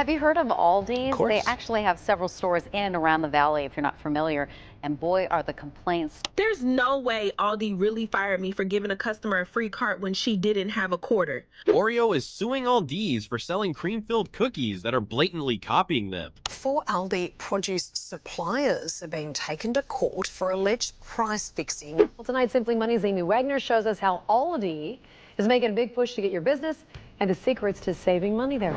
Have you heard of Of Aldi's? They course. actually have several stores in and around the valley if you're not familiar. And boy, are the complaints. There's no way Aldi really fired me for giving a customer a free cart when she didn't have a quarter. Oreo is suing Aldi's for selling cream-filled cookies that are blatantly copying them. 4 ALDI produce suppliers are being taken to court for alleged price fixing. Well, tonight, Simply Money's Amy Wagner shows us how Aldi is making a big push to get your business and the secrets to saving money there.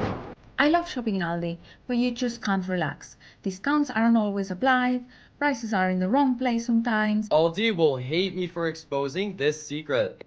I love shopping in Aldi, but you just can't relax. Discounts aren't always applied, prices are in the wrong place sometimes. Aldi will hate me for exposing this secret.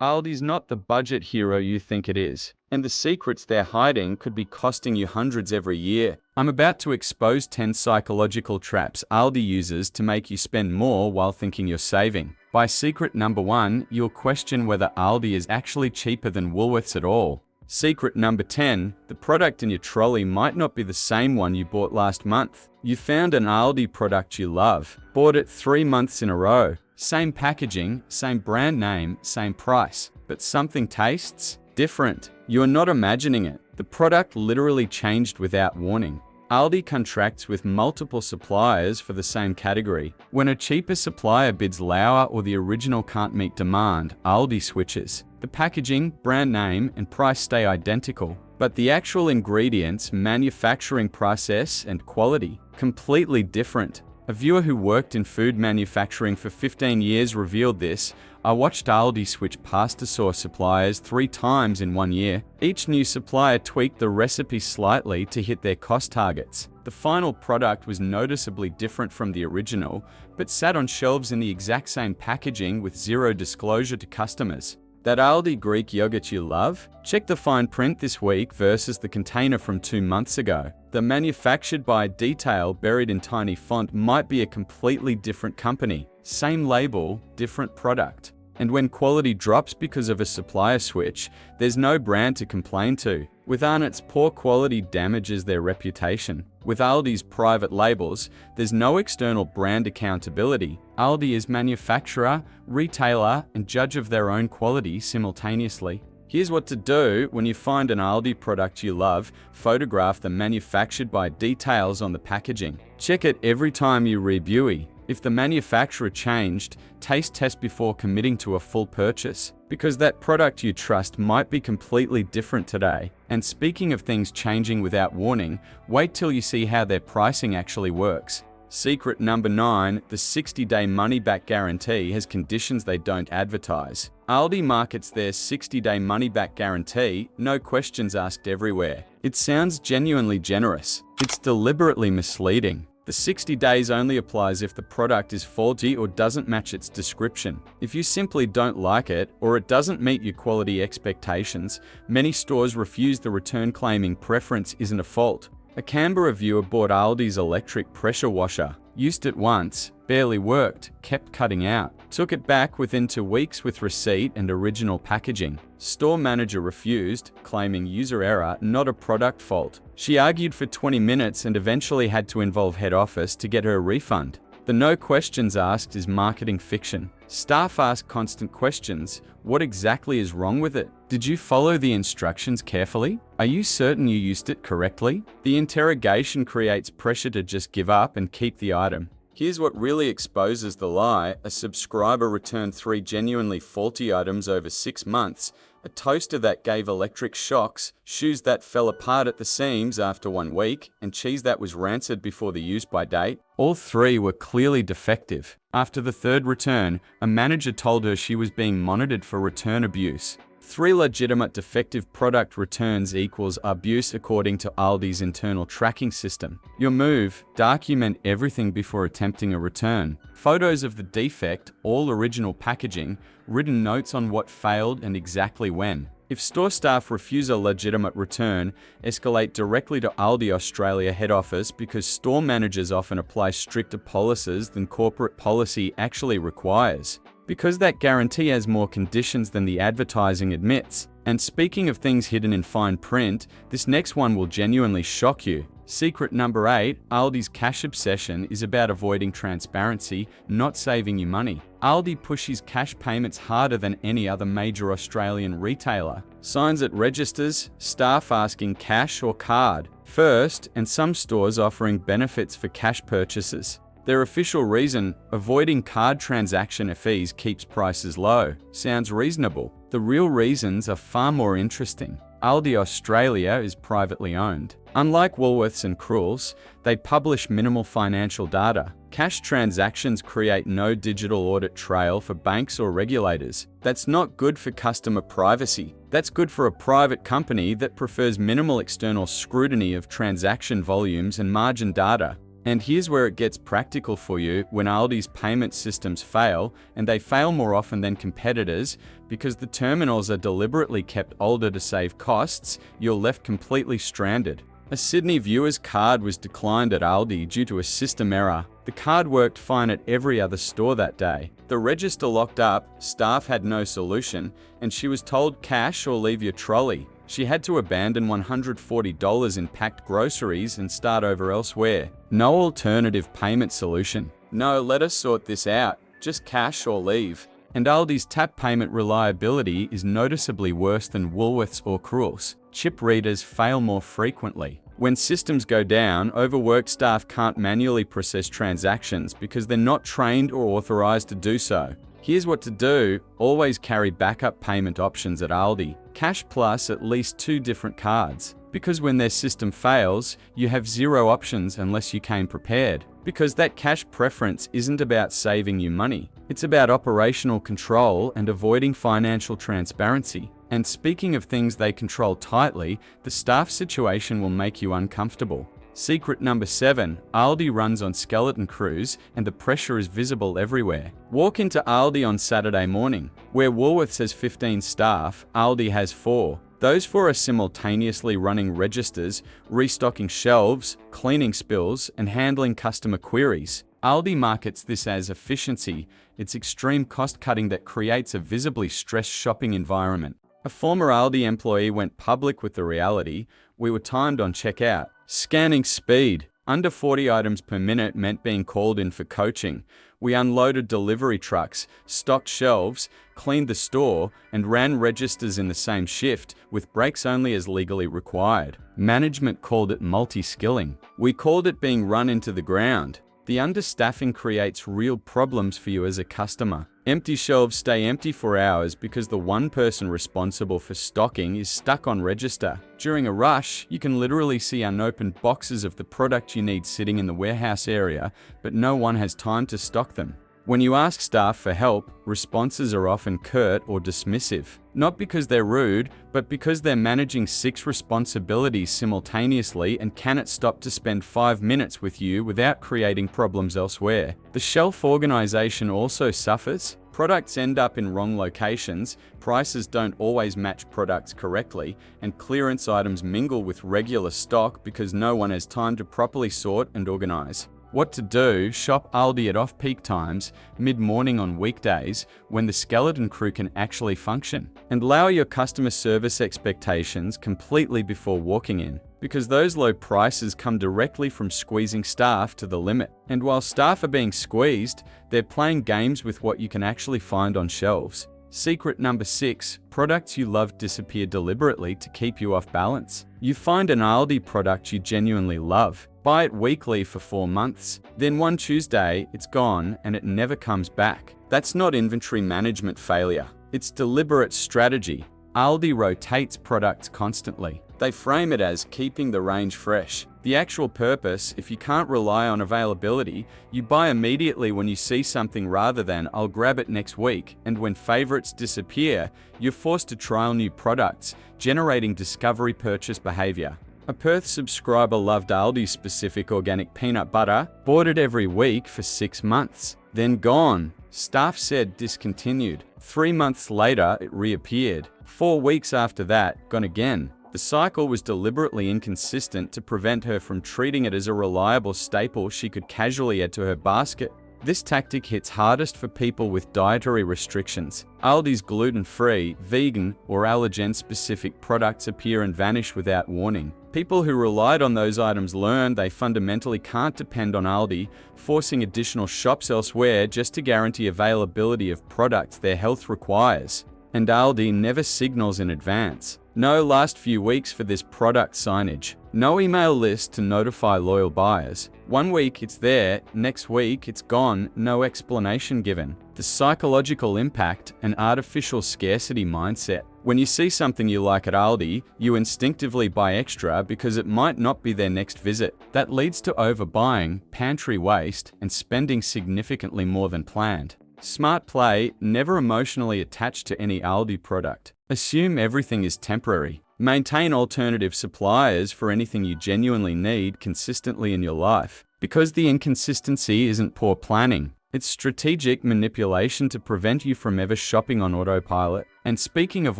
Aldi's not the budget hero you think it is, and the secrets they're hiding could be costing you hundreds every year. I'm about to expose 10 psychological traps Aldi uses to make you spend more while thinking you're saving. By secret number 1, you'll question whether Aldi is actually cheaper than Woolworths at all. Secret number 10, the product in your trolley might not be the same one you bought last month. You found an Aldi product you love, bought it 3 months in a row. Same packaging, same brand name, same price, but something tastes different. You're not imagining it. The product literally changed without warning. Aldi contracts with multiple suppliers for the same category. When a cheaper supplier bids lower or the original can't meet demand, Aldi switches. The packaging, brand name, and price stay identical, but the actual ingredients, manufacturing process, and quality completely different. A viewer who worked in food manufacturing for 15 years revealed this. I watched Aldi switch pasta sauce suppliers 3 times in 1 year. Each new supplier tweaked the recipe slightly to hit their cost targets. The final product was noticeably different from the original, but sat on shelves in the exact same packaging with zero disclosure to customers. That Aldi Greek yogurt you love? Check the fine print this week versus the container from 2 months ago. The manufactured by detail buried in tiny font might be a completely different company. Same label, different product. And when quality drops because of a supplier switch, there's no brand to complain to. With Arnott's, poor quality damages their reputation. With Aldi's private labels, there's no external brand accountability. Aldi is manufacturer, retailer, and judge of their own quality simultaneously. Here's what to do when you find an Aldi product you love. Photograph the manufactured by details on the packaging. Check it every time you review. If the manufacturer changed, taste test before committing to a full purchase, because that product you trust might be completely different today. And speaking of things changing without warning, wait till you see how their pricing actually works. Secret number 9, the 60-day money-back guarantee has conditions they don't advertise. Aldi markets their 60-day money-back guarantee, no questions asked everywhere. It sounds genuinely generous. It's deliberately misleading. The 60 days only applies if the product is faulty or doesn't match its description. If you simply don't like it, or it doesn't meet your quality expectations, many stores refuse the return, claiming preference isn't a fault. A Canberra viewer bought Aldi's electric pressure washer, used it once, barely worked, kept cutting out, took it back within 2 weeks with receipt and original packaging. Store manager refused, claiming user error, not a product fault. She argued for 20 minutes and eventually had to involve head office to get her a refund. The no questions asked is marketing fiction. Staff ask constant questions. What exactly is wrong with it? Did you follow the instructions carefully? Are you certain you used it correctly? The interrogation creates pressure to just give up and keep the item. Here's what really exposes the lie. A subscriber returned 3 genuinely faulty items over 6 months. A toaster that gave electric shocks, shoes that fell apart at the seams after 1 week, and cheese that was rancid before the use-by date. All 3 were clearly defective. After the 3rd return, a manager told her she was being monitored for return abuse. 3 legitimate defective product returns equals abuse according to Aldi's internal tracking system. Your move: document everything before attempting a return. Photos of the defect, all original packaging, written notes on what failed and exactly when. If store staff refuse a legitimate return, escalate directly to ALDI Australia head office, because store managers often apply stricter policies than corporate policy actually requires. Because that guarantee has more conditions than the advertising admits. And speaking of things hidden in fine print, this next one will genuinely shock you. Secret number 8, Aldi's cash obsession is about avoiding transparency, not saving you money. Aldi pushes cash payments harder than any other major Australian retailer. Signs at registers, staff asking cash or card first, and some stores offering benefits for cash purchases. Their official reason, avoiding card transaction fees keeps prices low, sounds reasonable. The real reasons are far more interesting. ALDI Australia is privately owned. Unlike Woolworths and Coles, they publish minimal financial data. Cash transactions create no digital audit trail for banks or regulators. That's not good for customer privacy. That's good for a private company that prefers minimal external scrutiny of transaction volumes and margin data. And here's where it gets practical for you when Aldi's payment systems fail, and they fail more often than competitors because the terminals are deliberately kept older to save costs. You're left completely stranded. A Sydney viewer's card was declined at Aldi due to a system error. The card worked fine at every other store that day. The register locked up, staff had no solution, and she was told cash or leave your trolley. She had to abandon $140 in packed groceries and start over elsewhere. No alternative payment solution. No, let us sort this out. Just cash or leave. And Aldi's tap payment reliability is noticeably worse than Woolworths or Coles. Chip readers fail more frequently. When systems go down, overworked staff can't manually process transactions because they're not trained or authorized to do so. Here's what to do: always carry backup payment options at Aldi. Cash plus at least 2 different cards. Because when their system fails, you have 0 options unless you came prepared. Because that cash preference isn't about saving you money. It's about operational control and avoiding financial transparency. And speaking of things they control tightly, the staff situation will make you uncomfortable. Secret number 7, Aldi runs on skeleton crews and the pressure is visible everywhere. Walk into Aldi on Saturday morning. Where Woolworths has 15 staff, Aldi has 4. Those 4 are simultaneously running registers, restocking shelves, cleaning spills, and handling customer queries. Aldi markets this as efficiency. It's extreme cost cutting that creates a visibly stressed shopping environment. A former Aldi employee went public with the reality: we were timed on checkout. Scanning speed. Under 40 items per minute meant being called in for coaching. We unloaded delivery trucks, stocked shelves, cleaned the store, and ran registers in the same shift, with breaks only as legally required. Management called it multi-skilling. We called it being run into the ground. The understaffing creates real problems for you as a customer. Empty shelves stay empty for hours because the one person responsible for stocking is stuck on register. During a rush, you can literally see unopened boxes of the product you need sitting in the warehouse area, but no one has time to stock them. When you ask staff for help, responses are often curt or dismissive. Not because they're rude, but because they're managing 6 responsibilities simultaneously and cannot stop to spend 5 minutes with you without creating problems elsewhere. The shelf organization also suffers. Products end up in wrong locations, prices don't always match products correctly, and clearance items mingle with regular stock because no one has time to properly sort and organize. What to do? Shop Aldi at off-peak times, mid-morning on weekdays, when the skeleton crew can actually function. And lower your customer service expectations completely before walking in, because those low prices come directly from squeezing staff to the limit. And while staff are being squeezed, they're playing games with what you can actually find on shelves. Secret number 6, products you love disappear deliberately to keep you off balance. You find an Aldi product you genuinely love. Buy it weekly for 4 months. Then one Tuesday, it's gone and it never comes back. That's not inventory management failure. It's deliberate strategy. Aldi rotates products constantly. They frame it as keeping the range fresh. The actual purpose: if you can't rely on availability, you buy immediately when you see something rather than "I'll grab it next week." And when favorites disappear, you're forced to trial new products, generating discovery purchase behavior. A Perth subscriber loved Aldi's specific organic peanut butter, bought it every week for 6 months, then gone. Staff said discontinued. 3 months later, it reappeared. 4 weeks after that, gone again. The cycle was deliberately inconsistent to prevent her from treating it as a reliable staple she could casually add to her basket. This tactic hits hardest for people with dietary restrictions. Aldi's gluten-free, vegan, or allergen-specific products appear and vanish without warning. People who relied on those items learn they fundamentally can't depend on Aldi, forcing additional shops elsewhere just to guarantee availability of products their health requires. And Aldi never signals in advance. No last few weeks for this product signage. No email list to notify loyal buyers. One week it's there, next week it's gone, no explanation given. The psychological impact and artificial scarcity mindset. When you see something you like at Aldi, you instinctively buy extra because it might not be their next visit. That leads to overbuying, pantry waste, and spending significantly more than planned. Smart play: never emotionally attached to any Aldi product. Assume everything is temporary. Maintain alternative suppliers for anything you genuinely need consistently in your life. Because the inconsistency isn't poor planning. It's strategic manipulation to prevent you from ever shopping on autopilot. And speaking of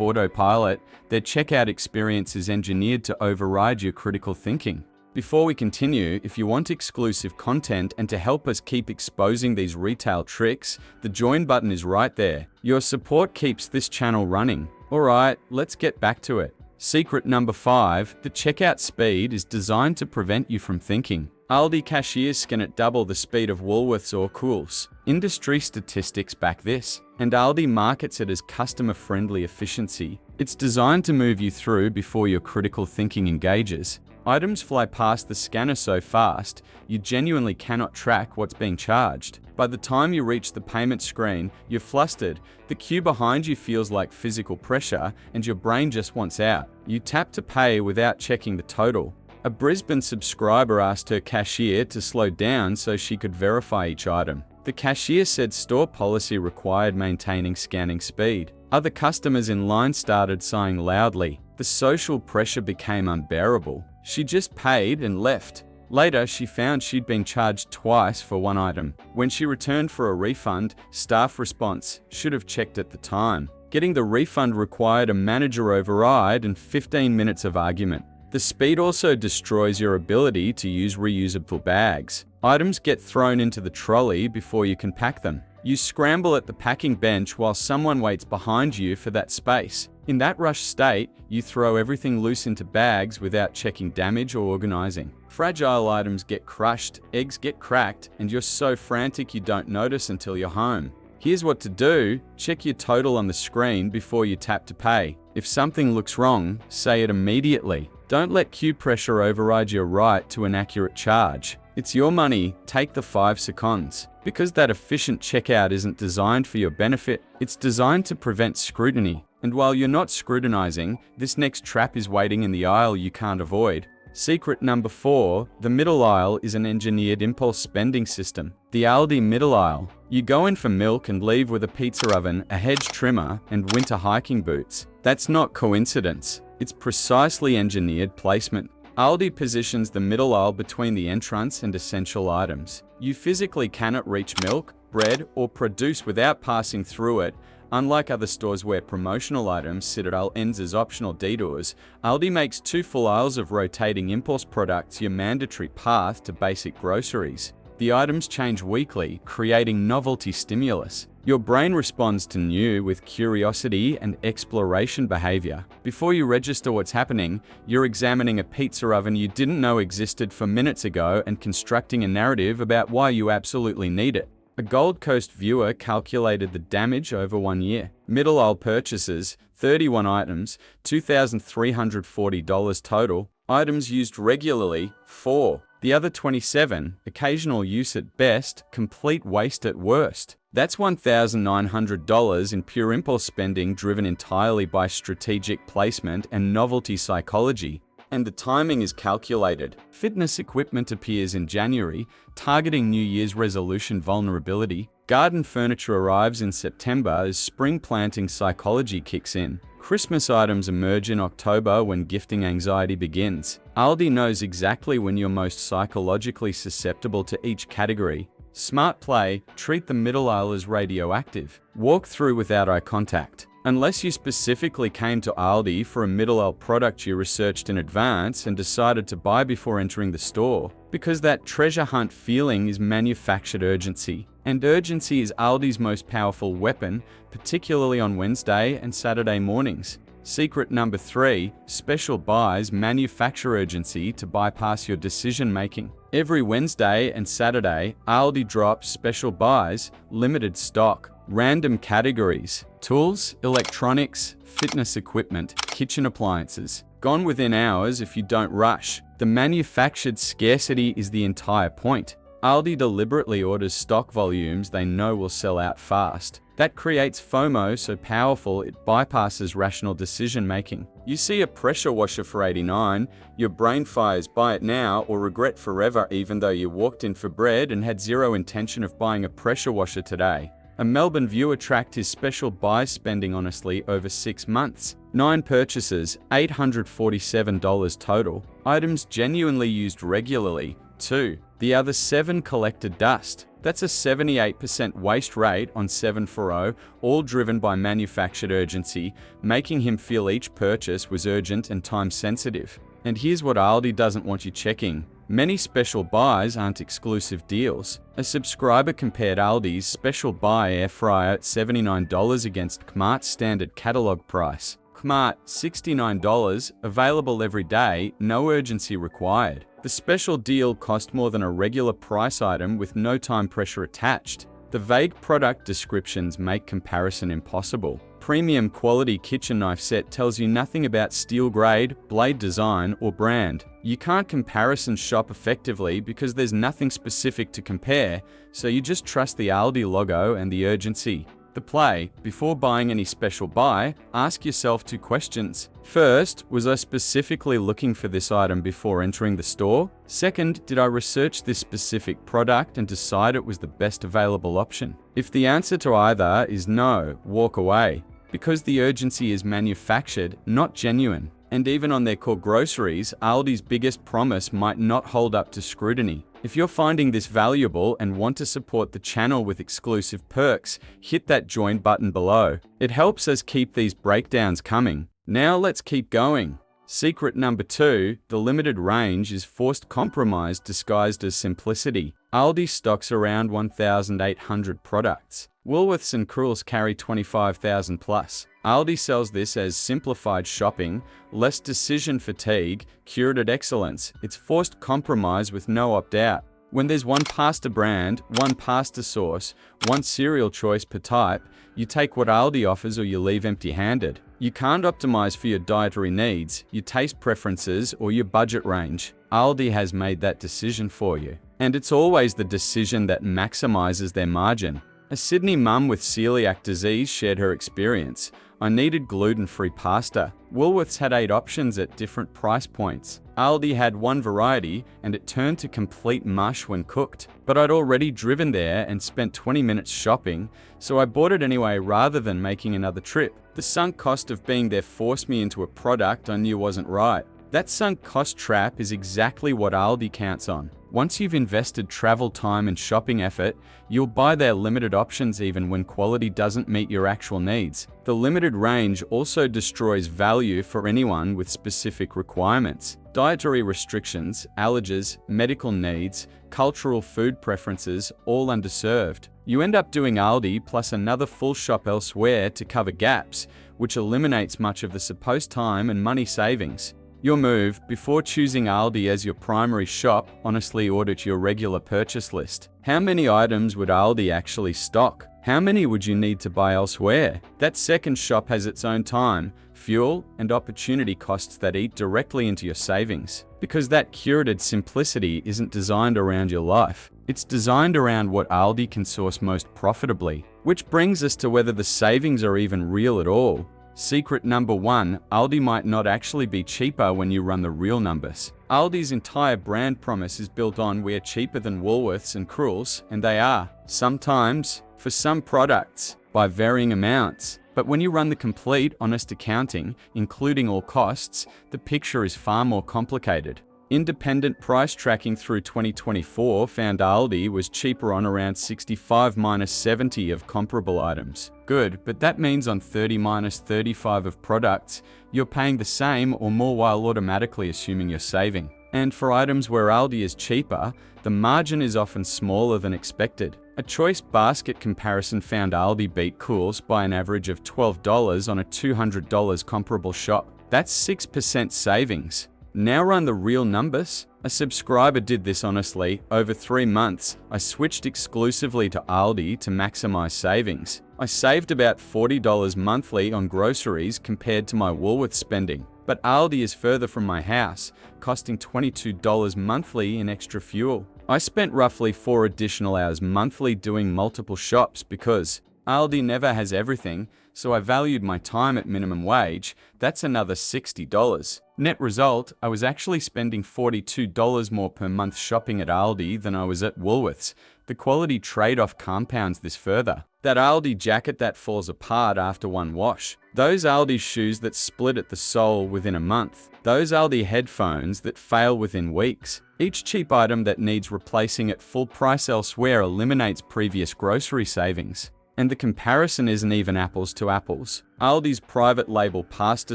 autopilot, their checkout experience is engineered to override your critical thinking. Before we continue, if you want exclusive content and to help us keep exposing these retail tricks, the join button is right there. Your support keeps this channel running. Alright, let's get back to it. Secret number 5, the checkout speed is designed to prevent you from thinking. Aldi cashiers scan at double the speed of Woolworths or Coles. Industry statistics back this, and Aldi markets it as customer-friendly efficiency. It's designed to move you through before your critical thinking engages. Items fly past the scanner so fast, you genuinely cannot track what's being charged. By the time you reach the payment screen, you're flustered. The queue behind you feels like physical pressure, and your brain just wants out. You tap to pay without checking the total. A Brisbane subscriber asked her cashier to slow down so she could verify each item. The cashier said store policy required maintaining scanning speed. Other customers in line started sighing loudly. The social pressure became unbearable. She just paid and left. Later, she found she'd been charged twice for one item. When she returned for a refund, staff response: "Should have checked at the time." Getting the refund required a manager override and 15 minutes of argument. The speed also destroys your ability to use reusable bags. Items get thrown into the trolley before you can pack them. You scramble at the packing bench while someone waits behind you for that space. In that rushed state, you throw everything loose into bags without checking damage or organizing. Fragile items get crushed, eggs get cracked, and you're so frantic you don't notice until you're home. Here's what to do: check your total on the screen before you tap to pay. If something looks wrong, say it immediately. Don't let queue pressure override your right to an accurate charge. It's your money, take the 5 seconds. Because that efficient checkout isn't designed for your benefit, it's designed to prevent scrutiny. And while you're not scrutinizing, this next trap is waiting in the aisle you can't avoid. Secret number 4, the middle aisle is an engineered impulse spending system. The Aldi middle aisle. You go in for milk and leave with a pizza oven, a hedge trimmer, and winter hiking boots. That's not coincidence. It's precisely engineered placement. Aldi positions the middle aisle between the entrance and essential items. You physically cannot reach milk, bread, or produce without passing through it. Unlike other stores where promotional items sit at aisle ends as optional detours, Aldi makes 2 full aisles of rotating impulse products your mandatory path to basic groceries. The items change weekly, creating novelty stimulus. Your brain responds to new with curiosity and exploration behavior. Before you register what's happening, you're examining a pizza oven you didn't know existed for minutes ago and constructing a narrative about why you absolutely need it. A Gold Coast viewer calculated the damage over 1 year. Middle aisle purchases, 31 items, $2,340 total. Items used regularly, 4. The other 27, occasional use at best, complete waste at worst. That's $1,900 in pure impulse spending driven entirely by strategic placement and novelty psychology. And the timing is calculated. Fitness equipment appears in January, targeting New Year's resolution vulnerability. Garden furniture arrives in September as spring planting psychology kicks in. Christmas items emerge in October when gifting anxiety begins. Aldi knows exactly when you're most psychologically susceptible to each category. Smart play: treat the middle aisle as radioactive. Walk through without eye contact. Unless you specifically came to Aldi for a middle-aisle product you researched in advance and decided to buy before entering the store, because that treasure hunt feeling is manufactured urgency. And urgency is Aldi's most powerful weapon, particularly on Wednesday and Saturday mornings. Secret number 3, special buys manufacture urgency to bypass your decision making. Every Wednesday and Saturday, Aldi drops special buys, limited stock, random categories, tools, electronics, fitness equipment, kitchen appliances. Gone within hours if you don't rush. The manufactured scarcity is the entire point. Aldi deliberately orders stock volumes they know will sell out fast. That creates FOMO so powerful it bypasses rational decision making. You see a pressure washer for $89, your brain fires buy it now or regret forever even though you walked in for bread and had zero intention of buying a pressure washer today. A Melbourne viewer tracked his special buy spending honestly over 6 months. 9 purchases, $847 total. Items genuinely used regularly, 2. The other 7 collected dust. That's a 78% waste rate on 740, all driven by manufactured urgency, making him feel each purchase was urgent and time sensitive. And here's what Aldi doesn't want you checking. Many special buys aren't exclusive deals. A subscriber compared Aldi's special buy air fryer at $79 against Kmart's standard catalog price. Kmart, $69, available every day, no urgency required. The special deal cost more than a regular price item with no time pressure attached. The vague product descriptions make comparison impossible. Premium quality kitchen knife set tells you nothing about steel grade, blade design, or brand. You can't comparison shop effectively because there's nothing specific to compare, so you just trust the Aldi logo and the urgency. The play: before buying any special buy, ask yourself 2 questions. First, was I specifically looking for this item before entering the store? Second, did I research this specific product and decide it was the best available option? If the answer to either is no, walk away, because the urgency is manufactured, not genuine. And even on their core groceries, Aldi's biggest promise might not hold up to scrutiny. If you're finding this valuable and want to support the channel with exclusive perks, hit that join button below. It helps us keep these breakdowns coming. Now let's keep going. Secret number 2, the limited range is forced compromise disguised as simplicity. Aldi stocks around 1,800 products. Woolworths and Coles carry 25,000 plus. Aldi sells this as simplified shopping, less decision fatigue, curated excellence. It's forced compromise with no opt-out. When there's one pasta brand, one pasta sauce, one cereal choice per type, you take what Aldi offers or you leave empty-handed. You can't optimize for your dietary needs, your taste preferences, or your budget range. Aldi has made that decision for you. And it's always the decision that maximizes their margin. A Sydney mum with celiac disease shared her experience. I needed gluten-free pasta. Woolworths had 8 options at different price points. Aldi had one variety and it turned to complete mush when cooked. But I'd already driven there and spent 20 minutes shopping, so I bought it anyway rather than making another trip. The sunk cost of being there forced me into a product I knew wasn't right. That sunk cost trap is exactly what Aldi counts on. Once you've invested travel time and shopping effort, you'll buy their limited options even when quality doesn't meet your actual needs. The limited range also destroys value for anyone with specific requirements. Dietary restrictions, allergies, medical needs, cultural food preferences, all underserved. You end up doing Aldi plus another full shop elsewhere to cover gaps, which eliminates much of the supposed time and money savings. Your move: before choosing Aldi as your primary shop, honestly audit your regular purchase list. How many items would Aldi actually stock? How many would you need to buy elsewhere? That second shop has its own time, fuel, and opportunity costs that eat directly into your savings. Because that curated simplicity isn't designed around your life. It's designed around what Aldi can source most profitably. Which brings us to whether the savings are even real at all. Secret number 1, Aldi might not actually be cheaper when you run the real numbers. Aldi's entire brand promise is built on we're cheaper than Woolworths and Coles, and they are. Sometimes, for some products, by varying amounts. But when you run the complete, honest accounting, including all costs, the picture is far more complicated. Independent price tracking through 2024 found Aldi was cheaper on around 65-70 of comparable items. Good, but that means on 30-35 of products, you're paying the same or more while automatically assuming you're saving. And for items where Aldi is cheaper, the margin is often smaller than expected. A choice basket comparison found Aldi beat Coles by an average of $12 on a $200 comparable shop. That's 6% savings. Now run the real numbers. A subscriber did this honestly. Over 3 months, I switched exclusively to Aldi to maximize savings. I saved about $40 monthly on groceries compared to my Woolworths spending. But Aldi is further from my house, costing $22 monthly in extra fuel. I spent roughly 4 additional hours monthly doing multiple shops because Aldi never has everything, so I valued my time at minimum wage. That's another $60. Net result, I was actually spending $42 more per month shopping at Aldi than I was at Woolworths. The quality trade-off compounds this further. That Aldi jacket that falls apart after one wash. Those Aldi shoes that split at the sole within a month. Those Aldi headphones that fail within weeks. Each cheap item that needs replacing at full price elsewhere eliminates previous grocery savings. And the comparison isn't even apples to apples. Aldi's private label pasta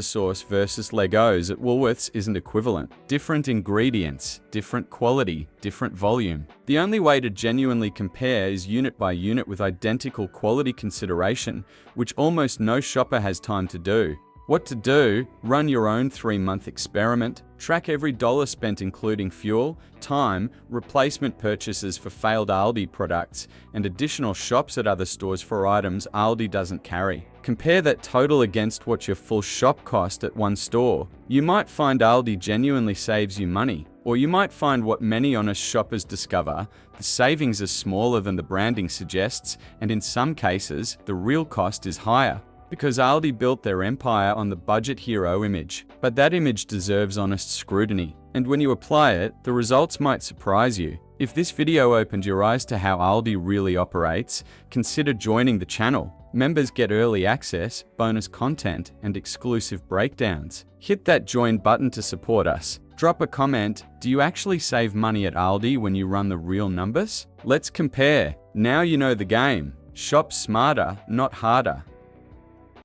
sauce versus Legos at Woolworths isn't equivalent. Different ingredients, different quality, different volume. The only way to genuinely compare is unit by unit with identical quality consideration, which almost no shopper has time to do. What to do? Run your own 3-month experiment. Track every dollar spent including fuel, time, replacement purchases for failed Aldi products, and additional shops at other stores for items Aldi doesn't carry. Compare that total against what your full shop cost at one store. You might find Aldi genuinely saves you money, or you might find what many honest shoppers discover: the savings are smaller than the branding suggests, and in some cases, the real cost is higher. Because Aldi built their empire on the budget hero image. But that image deserves honest scrutiny. And when you apply it, the results might surprise you. If this video opened your eyes to how Aldi really operates, consider joining the channel. Members get early access, bonus content, and exclusive breakdowns. Hit that join button to support us. Drop a comment. Do you actually save money at Aldi when you run the real numbers? Let's compare. Now you know the game. Shop smarter, not harder.